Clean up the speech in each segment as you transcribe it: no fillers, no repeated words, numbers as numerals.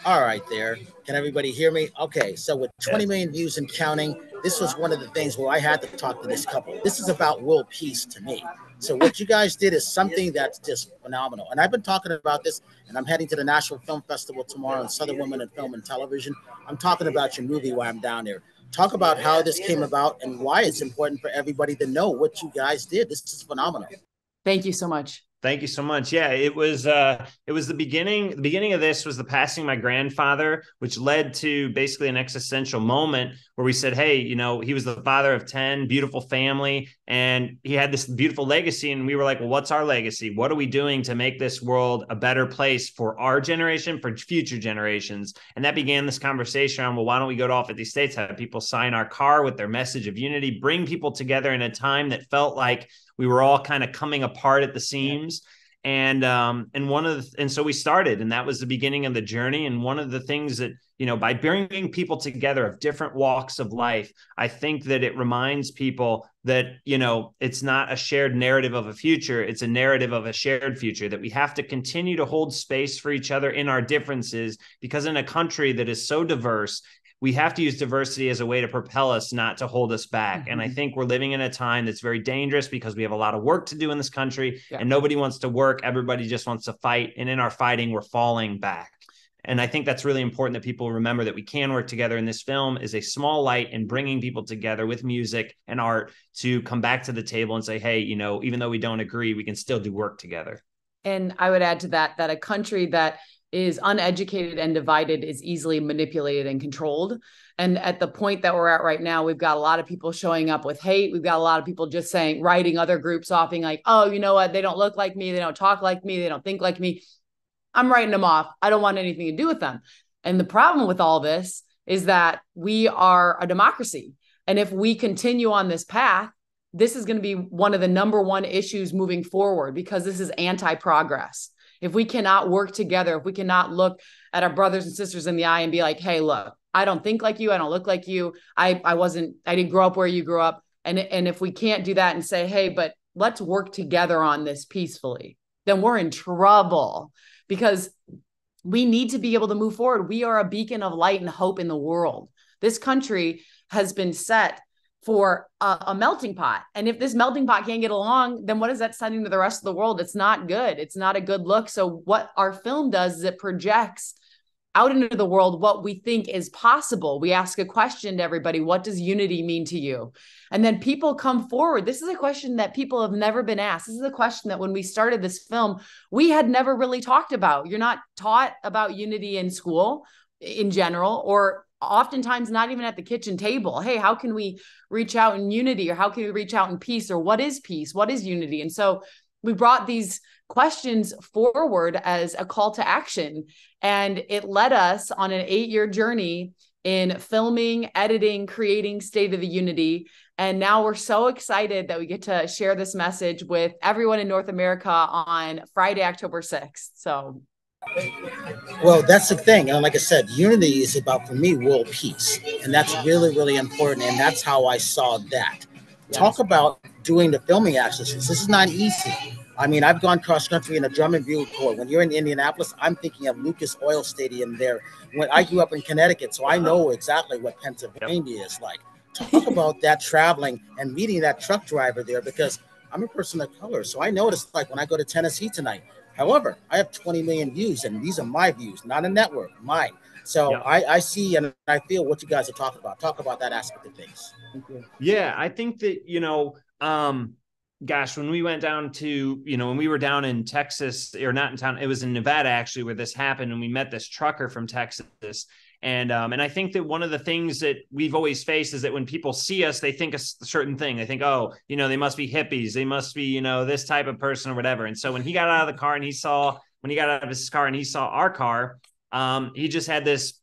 All right, there. Can everybody hear me? Okay, so with 20 million views and counting, this was one of the things where I had to talk to this couple. This is about world peace to me. So what you guys did is something that's just phenomenal. And I've been talking about this, and I'm heading to the National Film Festival tomorrow in Southern Women in Film and Television. I'm talking about your movie while I'm down there. Talk about how this came about and why it's important for everybody to know what you guys did. This is phenomenal. Thank you so much. Thank you so much. Yeah, it was the beginning. The beginning of this was the passing of my grandfather, which led to basically an existential moment where we said, hey, you know, he was the father of 10, beautiful family, and he had this beautiful legacy. And we were like, well, what's our legacy? What are we doing to make this world a better place for our generation, for future generations? And that began this conversation on, well, why don't we go to all 50 states, have people sign our car with their message of unity, bring people together in a time that felt like we were all kind of coming apart at the seams. And so we started, and that was the beginning of the journey. And one of the things that, you know, by bringing people together of different walks of life, I think that it reminds people that, you know, it's not a shared narrative of a future. It's a narrative of a shared future, that we have to continue to hold space for each other in our differences, because in a country that is so diverse, we have to use diversity as a way to propel us, not to hold us back. Mm-hmm. And I think we're living in a time that's very dangerous because we have a lot of work to do in this country, and nobody wants to work. Everybody just wants to fight. And in our fighting, we're falling back. And I think that's really important that people remember that we can work together. And this film is a small light in bringing people together with music and art to come back to the table and say, hey, you know, even though we don't agree, we can still do work together. And I would add to that, that a country that is uneducated and divided is easily manipulated and controlled. And at the point that we're at right now, we've got a lot of people showing up with hate. We've got a lot of people just saying, writing other groups off, being like, oh, you know what? They don't look like me. They don't talk like me. They don't think like me. I'm writing them off. I don't want anything to do with them. And the problem with all this is that we are a democracy. And if we continue on this path, this is going to be one of the number one issues moving forward, because this is anti-progress. If we cannot work together, if we cannot look at our brothers and sisters in the eye and be like, hey, look, I don't think like you. I don't look like you. I didn't grow up where you grew up. And if we can't do that and say, hey, but let's work together on this peacefully, then we're in trouble, because we need to be able to move forward. We are a beacon of light and hope in the world. This country has been set for a melting pot. And if this melting pot can't get along, then what is that sending to the rest of the world? It's not good. It's not a good look. So what our film does is it projects out into the world what we think is possible. We ask a question to everybody: what does unity mean to you? And then people come forward. This is a question that people have never been asked. This is a question that when we started this film, we had never really talked about. You're not taught about unity in school in general, or oftentimes not even at the kitchen table. Hey, how can we reach out in unity, or how can we reach out in peace, or what is peace? What is unity? And so we brought these questions forward as a call to action, and it led us on an 8-year journey in filming, editing, creating State of the Unity. And now we're so excited that we get to share this message with everyone in North America on Friday, October 6th. So well, that's the thing. And like I said, unity is about, for me, world peace. And that's really, really important. And that's how I saw that. Yes. Talk about doing the filming access. This is not easy. I mean, I've gone cross country in a drum and bugle corps. When you're in Indianapolis, I'm thinking of Lucas Oil Stadium there. When I grew up in Connecticut, so I know exactly what Pennsylvania is like. Talk about that traveling and meeting that truck driver there, because I'm a person of color. So I know what it's like when I go to Tennessee tonight. However, I have 20 million views, and these are my views, not a network, mine. So I see and I feel what you guys are talking about. Talk about that aspect of things. Yeah, I think that, you know, gosh, when we went down to, you know, when we were down in Texas, or not in town, it was in Nevada actually, where this happened, and we met this trucker from Texas. And I think that one of the things that we've always faced is that when people see us, they think a certain thing. They think, oh, you know, they must be hippies. They must be, you know, this type of person or whatever. And so when he got out of the car and when he got out of his car and he saw our car, he just had this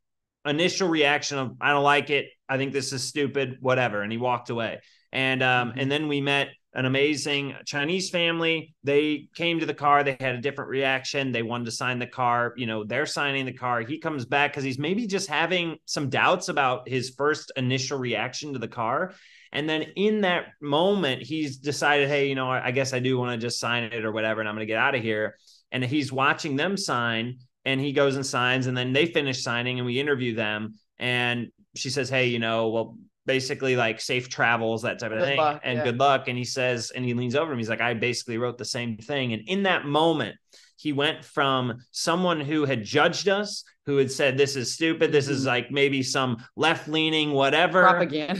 initial reaction of, I don't like it. I think this is stupid, whatever. And he walked away. And then we met an amazing Chinese family. They came to the car. They had a different reaction. They wanted to sign the car. You know, they're signing the car. He comes back because he's maybe just having some doubts about his first initial reaction to the car. And then in that moment, he's decided, hey, you know, I guess I do want to just sign it or whatever, and I'm going to get out of here. And he's watching them sign. and he goes and signs, and then they finish signing and we interview them. And she says, hey, well, basically like safe travels, that type of thing. Good luck. And he says, and he leans over him. He's like, I basically wrote the same thing. And in that moment, he went from someone who had judged us, who had said, this is stupid. This is like maybe some left-leaning, whatever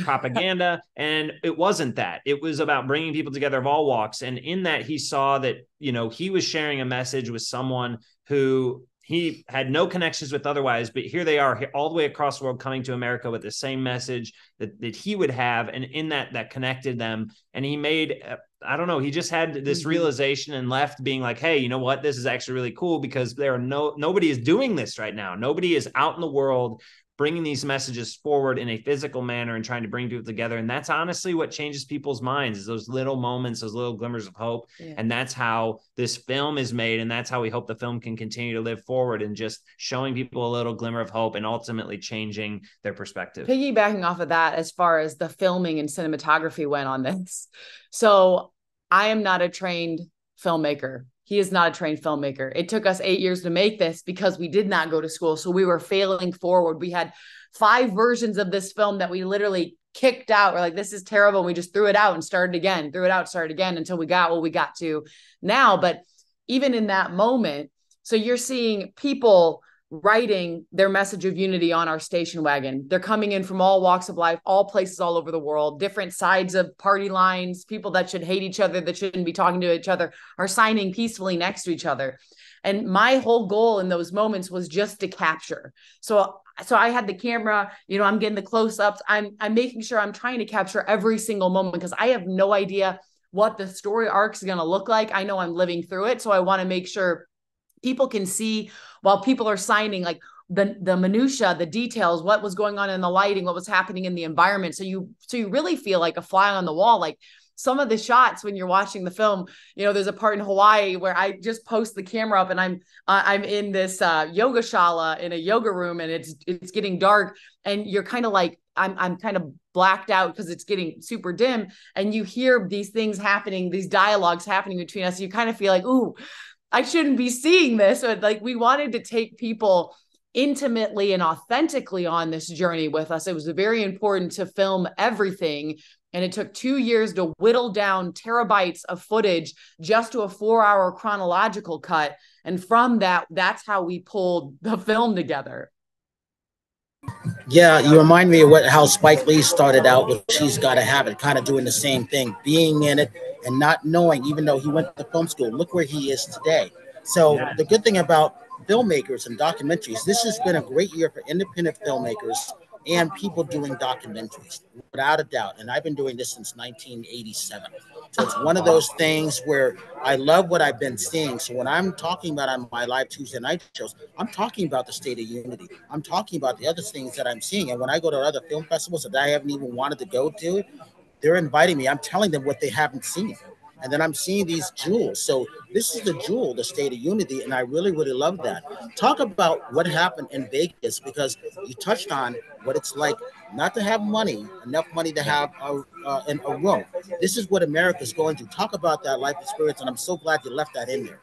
propaganda. And it wasn't that. It was about bringing people together of all walks. And in that, he saw that, he was sharing a message with someone who he had no connections with otherwise, but here they are all the way across the world coming to America with the same message that he would have. And in that connected them. And he made, I don't know, he just had this realization and left being like, hey, you know what? This is actually really cool because nobody is doing this right now. Nobody is out in the world bringing these messages forward in a physical manner and trying to bring people together. And that's honestly what changes people's minds, is those little moments, those little glimmers of hope. Yeah. And that's how this film is made. And that's how we hope the film can continue to live forward, and just showing people a little glimmer of hope and ultimately changing their perspective. Piggybacking off of that, as far as the filming and cinematography went on this. So I am not a trained filmmaker. He is not a trained filmmaker. It took us 8 years to make this because we did not go to school. So we were failing forward. We had 5 versions of this film that we literally kicked out. We're like, this is terrible. And we just threw it out and started again, until we got what we got to now. But even in that moment, so you're seeing people writing their message of unity on our station wagon. They're coming in from all walks of life, all places all over the world, different sides of party lines. People that should hate each other, that shouldn't be talking to each other, are signing peacefully next to each other. And my whole goal in those moments was just to capture. So I had the camera, I'm getting the close-ups. I'm making sure I'm trying to capture every single moment, because I have no idea what the story arc is going to look like. I know I'm living through it. So I want to make sure people can see, while people are signing, like the minutia, the details, what was going on in the lighting, what was happening in the environment. So you really feel like a fly on the wall. Like some of the shots when you're watching the film, there's a part in Hawaii where I just post the camera up and I'm in this yoga shala in a yoga room, and it's getting dark, and you're kind of like, I'm kind of blacked out because it's getting super dim, and you hear these things happening, these dialogues happening between us. You kind of feel like, ooh, I shouldn't be seeing this. But like, we wanted to take people intimately and authentically on this journey with us. It was very important to film everything. And it took 2 years to whittle down terabytes of footage just to a 4-hour chronological cut. And from that, that's how we pulled the film together. Yeah, you remind me of how Spike Lee started out with She's Gotta Have It, kind of doing the same thing, being in it and not knowing, even though he went to film school, look where he is today. So the good thing about filmmakers and documentaries, this has been a great year for independent filmmakers and people doing documentaries, without a doubt. And I've been doing this since 1987. So it's one of those things where I love what I've been seeing. So when I'm talking about on my live Tuesday night shows, I'm talking about the state of unity. I'm talking about the other things that I'm seeing. And when I go to other film festivals that I haven't even wanted to go to, they're inviting me. I'm telling them what they haven't seen. And then I'm seeing these jewels. So this is the jewel, the state of unity. And I really, really love that. Talk about what happened in Vegas, because you touched on what it's like not to have enough money to have a room. This is what America's going through. Talk about that life experience. And I'm so glad you left that in there.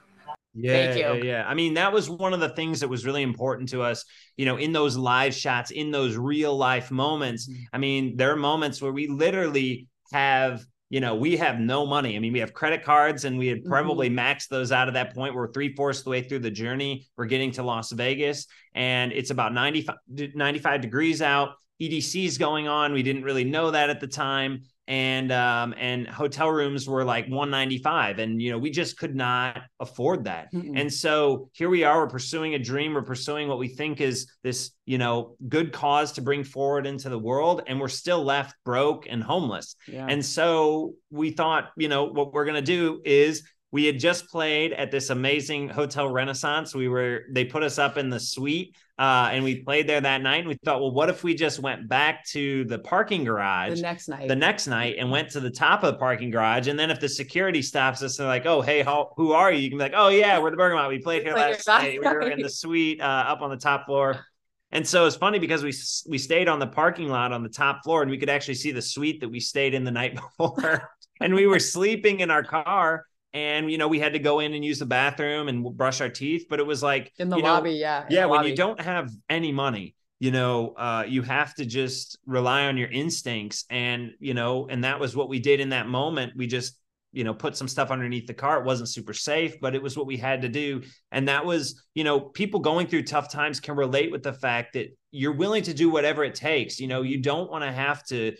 Yeah. I mean, that was one of the things that was really important to us, in those live shots, in those real life moments. I mean, there are moments where we literally have, we have no money. I mean, we have credit cards, and we had probably maxed those out at that point. We're 3/4 the way through the journey. We're getting to Las Vegas, and it's about 95 degrees out. EDC is going on. We didn't really know that at the time. And hotel rooms were like $195, and we just could not afford that. And so here we are, we're pursuing a dream, we're pursuing what we think is this good cause to bring forward into the world, and we're still left broke and homeless. And so we thought, what we're going to do is, we had just played at this amazing Hotel Renaissance. They put us up in the suite, and we played there that night. And we thought, well, what if we just went back to the parking garage the next night and went to the top of the parking garage? And then if the security stops us and they're like, oh, hey, who are you? You can be like, oh yeah, we're the Bergamot. We played here last night. We were in the suite up on the top floor. And so it's funny because we stayed on the parking lot on the top floor, and we could actually see the suite that we stayed in the night before. And we were sleeping in our car. And, we had to go in and use the bathroom and brush our teeth, but it was like in the lobby. Yeah. When you don't have any money, you have to just rely on your instincts. And, and that was what we did in that moment. We just, put some stuff underneath the car. It wasn't super safe, but it was what we had to do. And that was, people going through tough times can relate with the fact that you're willing to do whatever it takes. You don't want to have to,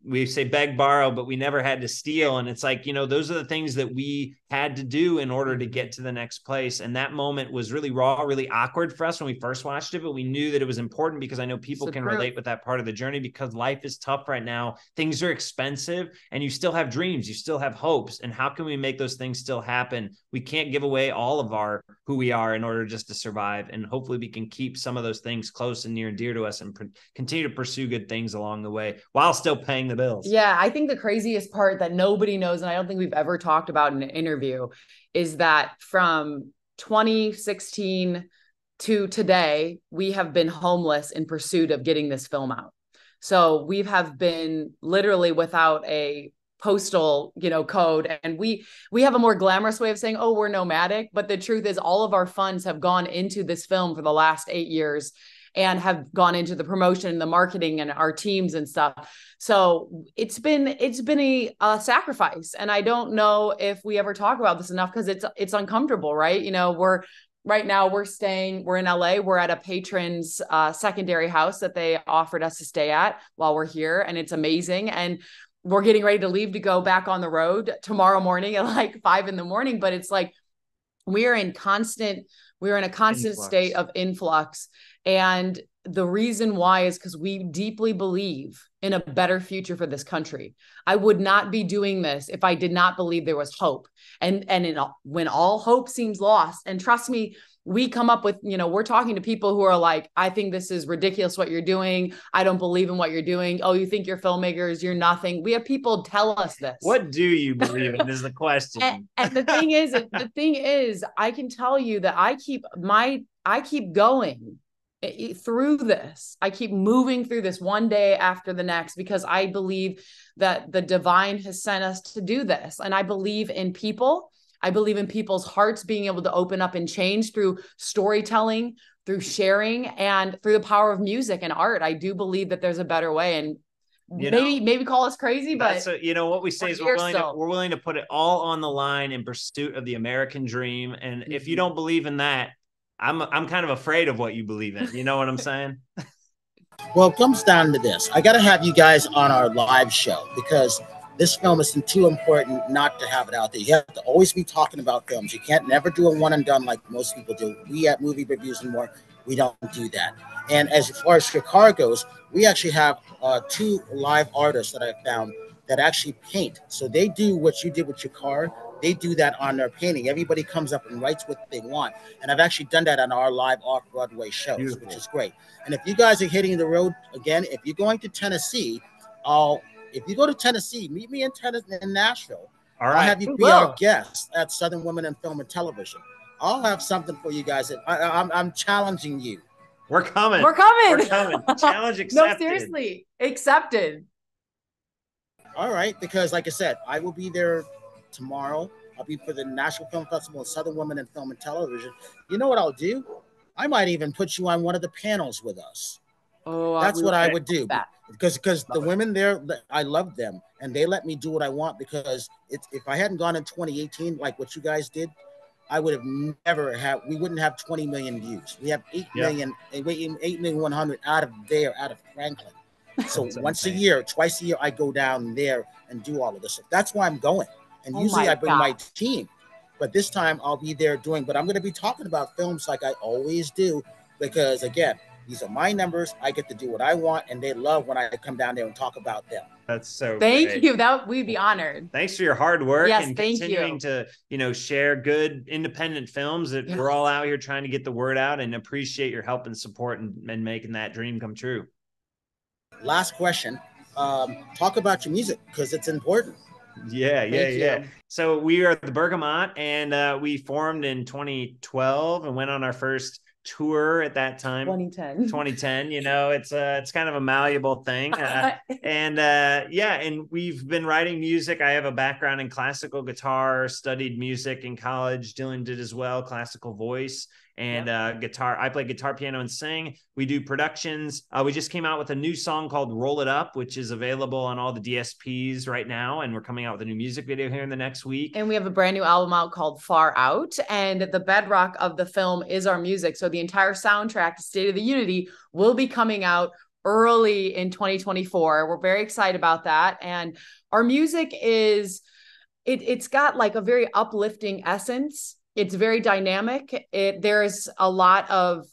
we say beg, borrow, but we never had to steal. And it's like, those are the things that we had to do in order to get to the next place. And that moment was really raw, really awkward for us when we first watched it, but we knew that it was important because I know people can relate with that part of the journey, because life is tough right now. Things are expensive and you still have dreams, you still have hopes. And how can we make those things still happen? We can't give away all of who we are in order just to survive. And hopefully we can keep some of those things close and near and dear to us and continue to pursue good things along the way while still paying the bills. Yeah. I think the craziest part that nobody knows, and I don't think we've ever talked about in an interview, is that from 2016 to today, we have been homeless in pursuit of getting this film out. So we have been literally without a postal, code. And we have a more glamorous way of saying, oh, we're nomadic. But the truth is all of our funds have gone into this film for the last 8 years and have gone into the promotion and the marketing and our teams and stuff. So it's been a sacrifice. And I don't know if we ever talk about this enough because it's uncomfortable, right? Right now we're in LA. We're at a patron's secondary house that they offered us to stay at while we're here. And it's amazing. And we're getting ready to leave to go back on the road tomorrow morning at like 5 a.m. But it's like, we're in a constant state of influx. And the reason why is because we deeply believe in a better future for this country. I would not be doing this if I did not believe there was hope. And when all hope seems lost, and trust me, we come up with, we're talking to people who are like, I think this is ridiculous what you're doing. I don't believe in what you're doing. Oh, you think you're filmmakers, you're nothing. We have people tell us this. What do you believe in is the question. and the thing is, I can tell you that I keep going through this. I keep moving through this one day after the next because I believe that the divine has sent us to do this. And I believe in people. I believe in people's hearts being able to open up and change through storytelling, through sharing, and through the power of music and art. I do believe that there's a better way. And maybe call us crazy, but what we say is we're willing to put it all on the line in pursuit of the American dream. And if you don't believe in that, I'm kind of afraid of what you believe in. You know what I'm saying? Well, it comes down to this. I got to have you guys on our live show because this film is too important not to have it out there. You have to always be talking about films. You can't never do a one and done like most people do. We at Movie Reviews and More, we don't do that. And as far as your car goes, we actually have 2 live artists that I found that actually paint. So they do what you did with your car. They do that on their painting. Everybody comes up and writes what they want. And I've actually done that on our live off-Broadway shows, Beautiful. Which is great. And if you guys are hitting the road again, if you're going to Tennessee, if you go to Tennessee, meet me in Nashville. All right. I'll have you be our guest at Southern Women in Film and Television. I'll have something for you guys. I'm challenging you. We're coming. Challenge accepted. No, seriously, accepted. All right, because like I said, I will be there tomorrow. I'll be for the National Film Festival of Southern Women in Film and Television. You know what I'll do? I might even put you on one of the panels with us. Oh, that's what I would do. Because the women there, I love them, and they let me do what I want. Because if I hadn't gone in 2018 like what you guys did, I would have never have. We wouldn't have 20 million views. We have 8,100,000 out of Franklin. So once a year, twice a year, I go down there and do all of this. That's why I'm going. And usually I bring my team, but this time I'll be there doing. But I'm going to be talking about films like I always do, because again, these are my numbers. I get to do what I want, and they love when I come down there and talk about them. That's so Thank great. you. We'd be honored. Thanks for your hard work and thank continuing to, share good independent films that we're all out here trying to get the word out, and appreciate your help and support and making that dream come true. Last question. Talk about your music because it's important. Yeah. So we are the Bergamot, and we formed in 2012 and went on our first tour at that time. 2010, you know, it's kind of a malleable thing. And we've been writing music. I have a background in classical guitar, studied music in college. Jillian did as well, classical voice and guitar. I play guitar, piano, and sing. We do productions. We just came out with a new song called Roll It Up, which is available on all the DSPs right now. And we're coming out with a new music video here in the next week. And we have a brand new album out called Far Out. And the bedrock of the film is our music. So the entire soundtrack, State of the Unity, will be coming out early in 2024. We're very excited about that. And our music is, it's got like a very uplifting essence. It's very dynamic. There's a lot of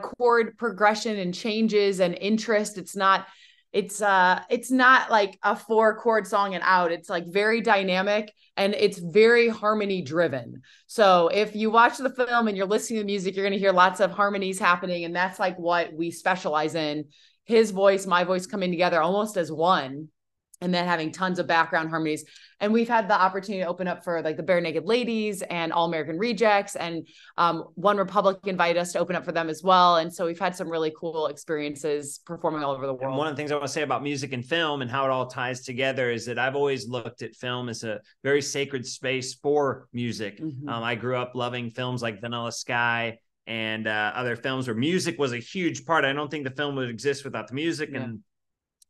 chord progression and changes and interest. It's not like a 4-chord song and out. It's like very dynamic and it's very harmony driven. So if you watch the film and you're listening to music, you're going to hear lots of harmonies happening. And that's like what we specialize in. His voice, my voice coming together almost as one. And then having tons of background harmonies. And we've had the opportunity to open up for like the Bare Naked Ladies and All American Rejects. And One Republic invited us to open up for them as well. And so we've had some really cool experiences performing all over the world. And one of the things I want to say about music and film and how it all ties together is that I've always looked at film as a very sacred space for music. Mm-hmm. I grew up loving films like Vanilla Sky and other films where music was a huge part. I don't think the film would exist without the music. Yeah. And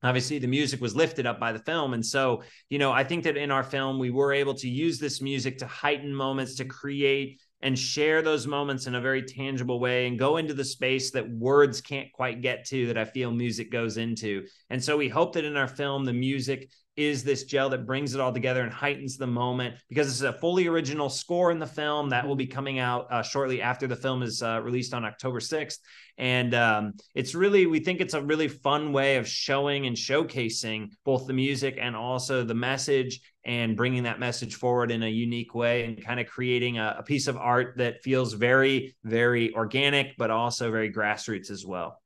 obviously the music was lifted up by the film. And so, you know, I think that in our film, we were able to use this music to heighten moments, to create and share those moments in a very tangible way and go into the space that words can't quite get to, that I feel music goes into. And so we hope that in our film, the music is this gel that brings it all together and heightens the moment, because it's a fully original score in the film that will be coming out shortly after the film is released on October 6th. And it's really, we think it's a really fun way of showing and showcasing both the music and also the message, and bringing that message forward in a unique way and kind of creating a piece of art that feels very, very organic, but also very grassroots as well.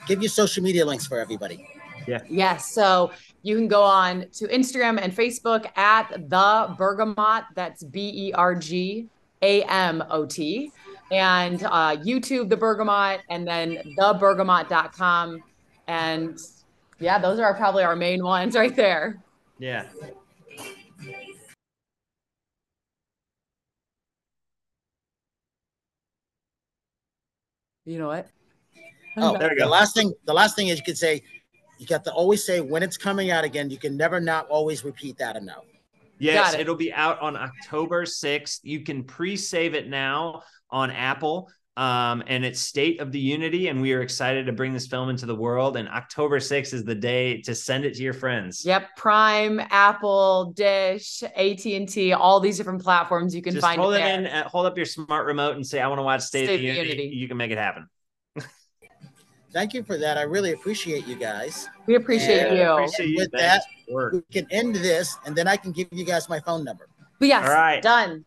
Give your social media links for everybody. Yeah. Yes. So you can go on to Instagram and Facebook at The Bergamot. That's BERGAMOT. And YouTube, The Bergamot, and then thebergamot.com. And yeah, those are probably our main ones right there. Yeah. You know what? Oh, there we go. The last thing is you could say, you got to always say when it's coming out again. You can never not always repeat that enough. Yes, it'll be out on October 6th. You can pre-save it now on Apple, and it's State of the Unity, and we are excited to bring this film into the world. And October 6th is the day to send it to your friends. Yep, Prime, Apple, Dish, AT&T, all these different platforms you can Just find hold it it there. hold up your smart remote and say, I want to watch State of the Unity. You can make it happen. Thank you for that. I really appreciate you guys. We appreciate you. And with that, we can end this, and then I can give you guys my phone number. Yes, all right. Done.